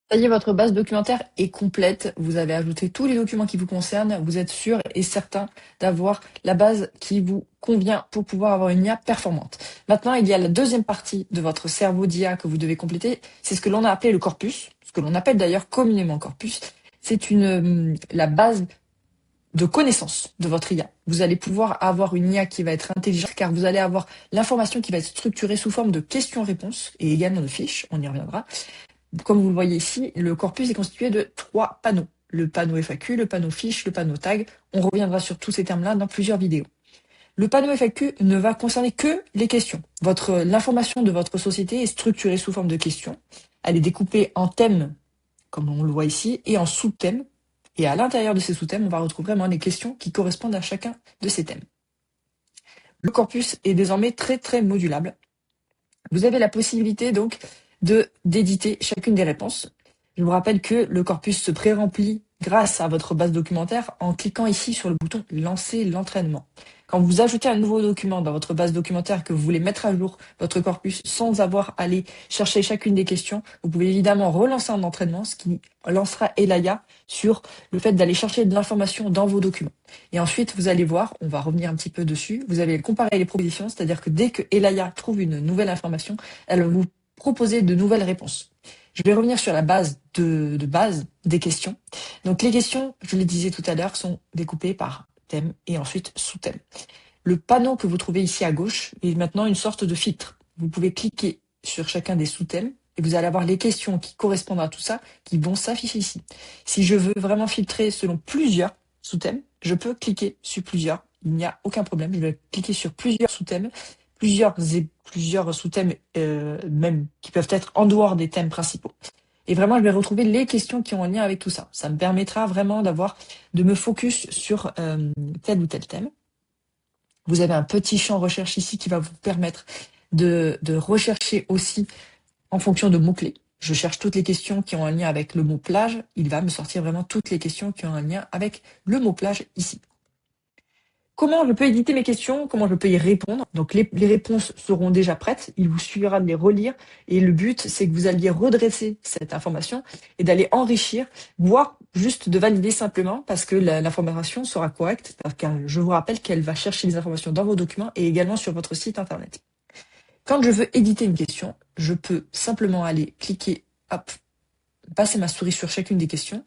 Ça y est, votre base documentaire est complète. Vous avez ajouté tous les documents qui vous concernent. Vous êtes sûr et certain d'avoir la base qui vous convient pour pouvoir avoir une IA performante. Maintenant, il y a la deuxième partie de votre cerveau d'IA que vous devez compléter. C'est ce que l'on a appelé le corpus, ce que l'on appelle d'ailleurs communément corpus. C'est la base de connaissances de votre IA. Vous allez pouvoir avoir une IA qui va être intelligente car vous allez avoir l'information qui va être structurée sous forme de questions-réponses et également de fiches. On y reviendra. Comme vous le voyez ici, le corpus est constitué de 3 panneaux. Le panneau FAQ, le panneau fiche, le panneau tag. On reviendra sur tous ces termes-là dans plusieurs vidéos. Le panneau FAQ ne va concerner que les questions. L'information de votre société est structurée sous forme de questions. Elle est découpée en thèmes, comme on le voit ici, et en sous-thèmes. Et à l'intérieur de ces sous-thèmes, on va retrouver vraiment les questions qui correspondent à chacun de ces thèmes. Le corpus est désormais très très modulable. Vous avez la possibilité donc d'éditer chacune des réponses. Je vous rappelle que le corpus se pré-remplit grâce à votre base documentaire en cliquant ici sur le bouton Lancer l'entraînement. Quand vous ajoutez un nouveau document dans votre base documentaire que vous voulez mettre à jour votre corpus sans avoir à aller chercher chacune des questions, vous pouvez évidemment relancer un entraînement, ce qui lancera Elaya sur le fait d'aller chercher de l'information dans vos documents. Et ensuite, vous allez voir, on va revenir un petit peu dessus, vous allez comparer les propositions, c'est-à-dire que dès que Elaya trouve une nouvelle information, elle va vous proposer de nouvelles réponses. Je vais revenir sur la base de base des questions. Donc les questions, je le disais tout à l'heure, sont découpées par thème et ensuite sous-thème. Le panneau que vous trouvez ici à gauche est maintenant une sorte de filtre. Vous pouvez cliquer sur chacun des sous-thèmes et vous allez avoir les questions qui correspondent à tout ça qui vont s'afficher ici. Si je veux vraiment filtrer selon plusieurs sous-thèmes, je peux cliquer sur plusieurs. Il n'y a aucun problème. Je vais cliquer sur plusieurs sous-thèmes, plusieurs sous-thèmes même qui peuvent être en dehors des thèmes principaux. Et vraiment, je vais retrouver les questions qui ont un lien avec tout ça. Ça me permettra vraiment de me focus sur tel ou tel thème. Vous avez un petit champ recherche ici qui va vous permettre de rechercher aussi en fonction de mots-clés. Je cherche toutes les questions qui ont un lien avec le mot plage. Il va me sortir vraiment toutes les questions qui ont un lien avec le mot plage ici. Comment je peux éditer mes questions? Comment je peux y répondre? Donc les réponses seront déjà prêtes. Il vous suffira de les relire. Et le but, c'est que vous alliez redresser cette information et d'aller enrichir, voire juste de valider simplement parce que l'information sera correcte. Car je vous rappelle qu'elle va chercher les informations dans vos documents et également sur votre site internet. Quand je veux éditer une question, je peux simplement aller cliquer, hop, passer ma souris sur chacune des questions.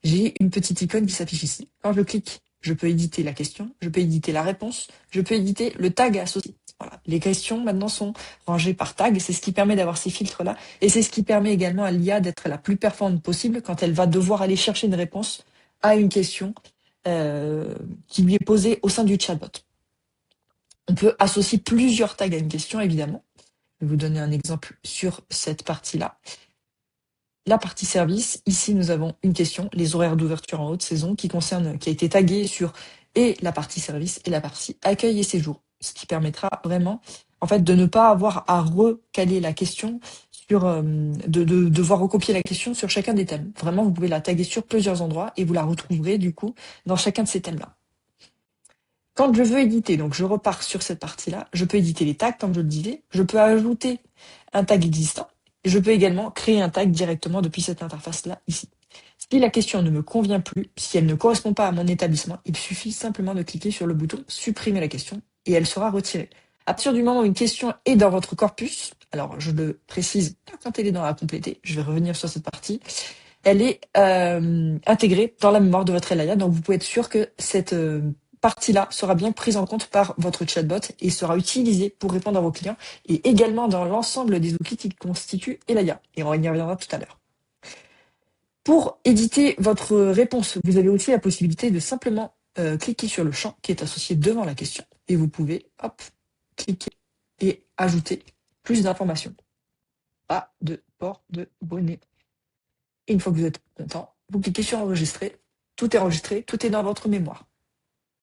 J'ai une petite icône qui s'affiche ici. Quand je clique, je peux éditer la question, je peux éditer la réponse, je peux éditer le tag associé. Voilà. Les questions maintenant sont rangées par tag, c'est ce qui permet d'avoir ces filtres-là, et c'est ce qui permet également à l'IA d'être la plus performante possible quand elle va devoir aller chercher une réponse à une question qui lui est posée au sein du chatbot. On peut associer plusieurs tags à une question, évidemment. Je vais vous donner un exemple sur cette partie-là. La partie service, ici nous avons une question, les horaires d'ouverture en haute saison, qui a été taguée sur et la partie service et la partie accueil et séjour. Ce qui permettra vraiment, en fait, de ne pas avoir à recaler la question de devoir recopier la question sur chacun des thèmes. Vraiment, vous pouvez la taguer sur plusieurs endroits et vous la retrouverez du coup dans chacun de ces thèmes-là. Quand je veux éditer, donc je repars sur cette partie-là, je peux éditer les tags, comme je le disais, je peux ajouter un tag existant, et je peux également créer un tag directement depuis cette interface-là, ici. Si la question ne me convient plus, si elle ne correspond pas à mon établissement, il suffit simplement de cliquer sur le bouton « Supprimer la question » et elle sera retirée. À partir du moment où une question est dans votre corpus, alors je le précise quand elle est dans la compléter, je vais revenir sur cette partie, elle est intégrée dans la mémoire de votre Elaya, donc vous pouvez être sûr que cette partie-là sera bien prise en compte par votre chatbot et sera utilisée pour répondre à vos clients et également dans l'ensemble des outils qui constituent Elaya. Et on y reviendra tout à l'heure. Pour éditer votre réponse, vous avez aussi la possibilité de simplement cliquer sur le champ qui est associé devant la question et vous pouvez, hop, cliquer et ajouter plus d'informations. Pas de port de bonnet. Et une fois que vous êtes content, vous cliquez sur enregistrer. Tout est enregistré, tout est dans votre mémoire.